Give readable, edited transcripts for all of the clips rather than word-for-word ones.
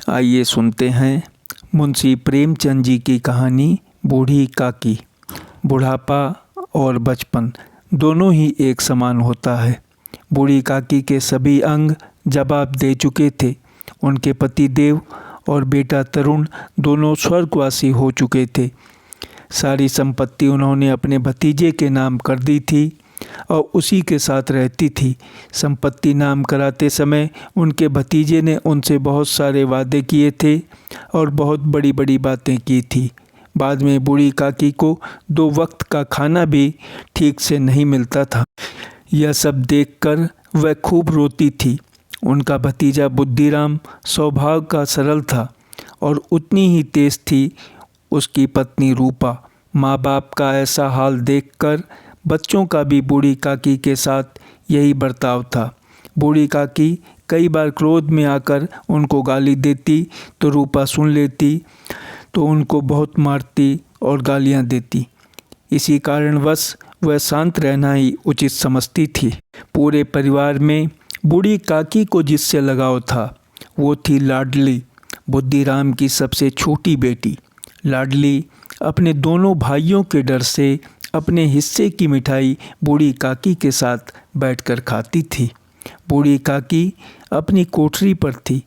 आइए सुनते हैं मुंशी प्रेमचंद जी की कहानी बूढ़ी काकी। बुढ़ापा और बचपन दोनों ही एक समान होता है। बूढ़ी काकी के सभी अंग जवाब दे चुके थे। उनके पति देव और बेटा तरुण दोनों स्वर्गवासी हो चुके थे। सारी संपत्ति उन्होंने अपने भतीजे के नाम कर दी थी और उसी के साथ रहती थी। संपत्ति नाम कराते समय उनके भतीजे ने उनसे बहुत सारे वादे किए थे और बहुत बड़ी बड़ी बातें की थी। बाद में बूढ़ी काकी को 2 वक्त का खाना भी ठीक से नहीं मिलता था। यह सब देखकर वह खूब रोती थी। उनका भतीजा बुद्धिराम स्वभाव का सरल था और उतनी ही तेज थी उसकी पत्नी रूपा। माँ बाप का ऐसा हाल देखकर बच्चों का भी बूढ़ी काकी के साथ यही बर्ताव था। बूढ़ी काकी कई बार क्रोध में आकर उनको गाली देती तो रूपा सुन लेती तो उनको बहुत मारती और गालियाँ देती। इसी कारणवश वह शांत रहना ही उचित समझती थी। पूरे परिवार में बूढ़ी काकी को जिससे लगाव था वो थी लाडली, बुद्धिराम की सबसे छोटी बेटी। लाडली अपने दोनों भाइयों के डर से अपने हिस्से की मिठाई बूढ़ी काकी के साथ बैठकर खाती थी। बूढ़ी काकी अपनी कोठरी पर थी।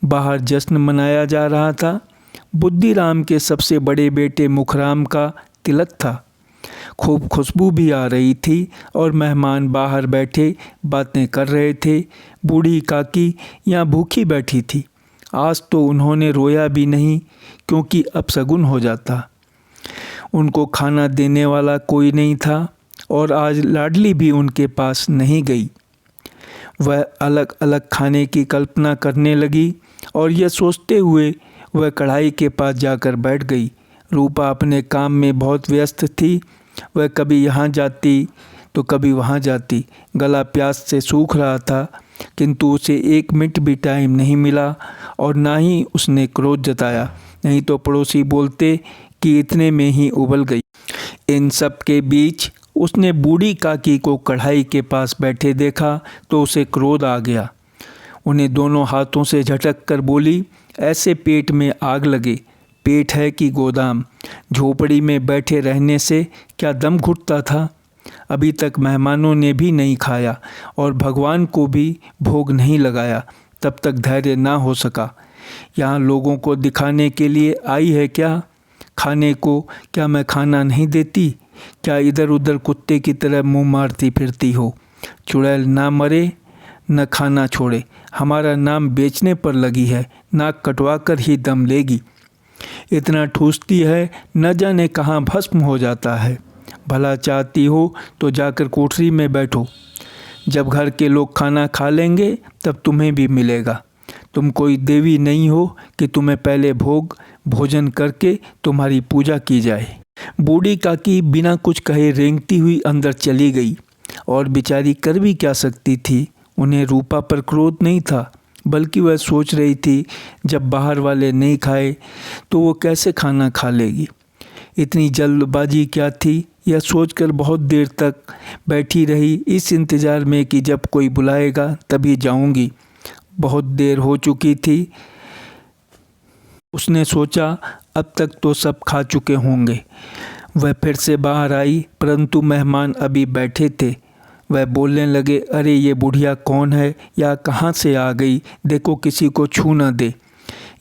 बाहर जश्न मनाया जा रहा था। बुद्धिराम के सबसे बड़े बेटे मुखराम का तिलक था। खूब खुशबू भी आ रही थी और मेहमान बाहर बैठे बातें कर रहे थे। बूढ़ी काकी यहाँ भूखी बैठी थी। आज तो उन्होंने रोया भी नहीं क्योंकि अपशगुन हो जाता। उनको खाना देने वाला कोई नहीं था और आज लाडली भी उनके पास नहीं गई। वह अलग अलग खाने की कल्पना करने लगी और यह सोचते हुए वह कढ़ाई के पास जाकर बैठ गई। रूपा अपने काम में बहुत व्यस्त थी। वह कभी यहाँ जाती तो कभी वहाँ जाती। गला प्यास से सूख रहा था किंतु उसे 1 मिनट भी टाइम नहीं मिला और ना ही उसने क्रोध जताया। नहीं तो पड़ोसी बोलते कि इतने में ही उबल गई। इन सब के बीच उसने बूढ़ी काकी को कढ़ाई के पास बैठे देखा तो उसे क्रोध आ गया। उन्हें दोनों हाथों से झटक कर बोली, ऐसे पेट में आग लगे, पेट है कि गोदाम। झोपड़ी में बैठे रहने से क्या दम घुटता था। अभी तक मेहमानों ने भी नहीं खाया और भगवान को भी भोग नहीं लगाया। तब तक धैर्य ना हो सका। यहाँ लोगों को दिखाने के लिए आई है क्या? खाने को क्या मैं खाना नहीं देती? क्या इधर उधर कुत्ते की तरह मुंह मारती फिरती हो? चुड़ैल ना मरे न खाना छोड़े। हमारा नाम बेचने पर लगी है। नाक कटवा कर ही दम लेगी। इतना ठूसती है न जाने कहाँ भस्म हो जाता है। भला चाहती हो तो जाकर कोठरी में बैठो। जब घर के लोग खाना खा लेंगे तब तुम्हें भी मिलेगा। तुम कोई देवी नहीं हो कि तुम्हें पहले भोजन करके तुम्हारी पूजा की जाए। बूढ़ी काकी बिना कुछ कहे रेंगती हुई अंदर चली गई और बेचारी कर भी क्या सकती थी। उन्हें रूपा पर क्रोध नहीं था बल्कि वह सोच रही थी जब बाहर वाले नहीं खाए तो वो कैसे खाना खा लेगी। इतनी जल्दबाजी क्या थी यह सोचकर बहुत देर तक बैठी रही इस इंतज़ार में कि जब कोई बुलाएगा तभी जाऊंगी। बहुत देर हो चुकी थी। उसने सोचा अब तक तो सब खा चुके होंगे। वह फिर से बाहर आई परंतु मेहमान अभी बैठे थे। वह बोलने लगे, अरे ये बुढ़िया कौन है या कहाँ से आ गई? देखो किसी को छू न दे।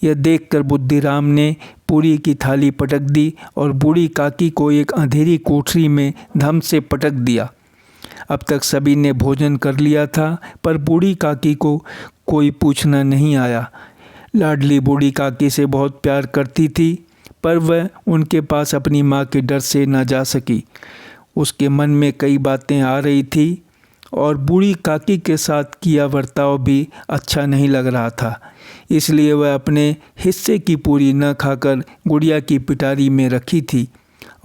यह देखकर बुद्धिराम ने पूरी की थाली पटक दी और बूढ़ी काकी को एक अंधेरी कोठरी में धम से पटक दिया। अब तक सभी ने भोजन कर लिया था पर बूढ़ी काकी को कोई पूछना नहीं आया। लाडली बूढ़ी काकी से बहुत प्यार करती थी पर वह उनके पास अपनी माँ के डर से न जा सकी। उसके मन में कई बातें आ रही थी और बूढ़ी काकी के साथ किया बर्ताव भी अच्छा नहीं लग रहा था। इसलिए वह अपने हिस्से की पूरी न खाकर गुड़िया की पिटारी में रखी थी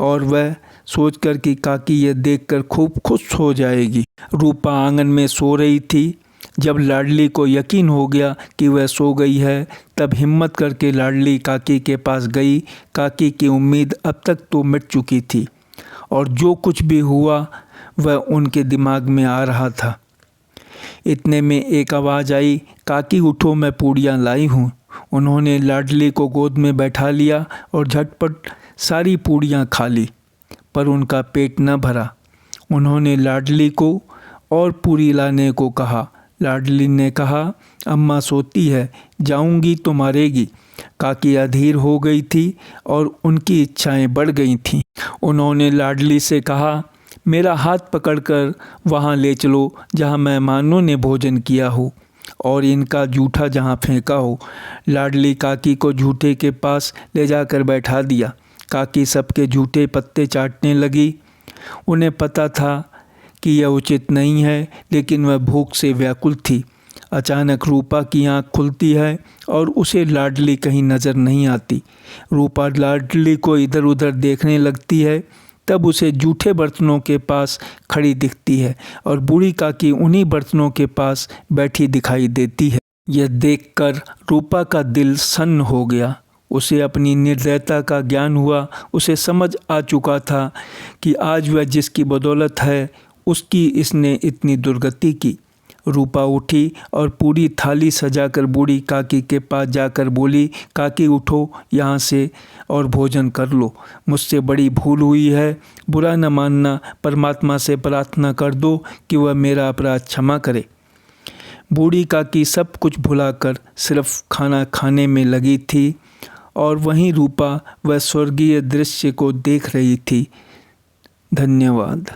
और वह सोचकर कि काकी यह देखकर खूब खुश हो जाएगी। रूपा आंगन में सो रही थी। जब लाडली को यकीन हो गया कि वह सो गई है तब हिम्मत करके लाडली काकी के पास गई। काकी की उम्मीद अब तक तो मिट चुकी थी और जो कुछ भी हुआ वह उनके दिमाग में आ रहा था। इतने में एक आवाज़ आई, काकी उठो मैं पूड़ियाँ लाई हूँ। उन्होंने लाडली को गोद में बैठा लिया और झटपट सारी पूड़ियाँ खा ली, पर उनका पेट न भरा। उन्होंने लाडली को और पूरी लाने को कहा। लाडली ने कहा, अम्मा सोती है, जाऊंगी तो मारेगी। काकी अधीर हो गई थी और उनकी इच्छाएं बढ़ गई थीं। उन्होंने लाडली से कहा, मेरा हाथ पकड़कर वहाँ ले चलो जहाँ मेहमानों ने भोजन किया हो और इनका जूठा जहाँ फेंका हो। लाडली काकी को जूठे के पास ले जाकर बैठा दिया। काकी सबके जूठे पत्ते चाटने लगी। उन्हें पता था कि यह उचित नहीं है, लेकिन वह भूख से व्याकुल थी। अचानक रूपा की आँख खुलती है और उसे लाडली कहीं नज़र नहीं आती। रूपा लाडली को इधर उधर देखने लगती है, तब उसे जूठे बर्तनों के पास खड़ी दिखती है और बूढ़ी काकी उन्हीं बर्तनों के पास बैठी दिखाई देती है। यह देखकर रूपा का दिल सन्न हो गया। उसे अपनी निर्दयता का ज्ञान हुआ। उसे समझ आ चुका था कि आज वह जिसकी बदौलत है, उसकी इसने इतनी दुर्गति की। रूपा उठी और पूरी थाली सजाकर बूढ़ी काकी के पास जाकर बोली, काकी उठो यहाँ से और भोजन कर लो। मुझसे बड़ी भूल हुई है, बुरा न मानना। परमात्मा से प्रार्थना कर दो कि वह मेरा अपराध क्षमा करे। बूढ़ी काकी सब कुछ भुलाकर सिर्फ खाना खाने में लगी थी और वहीं रूपा वह स्वर्गीय दृश्य को देख रही थी। धन्यवाद।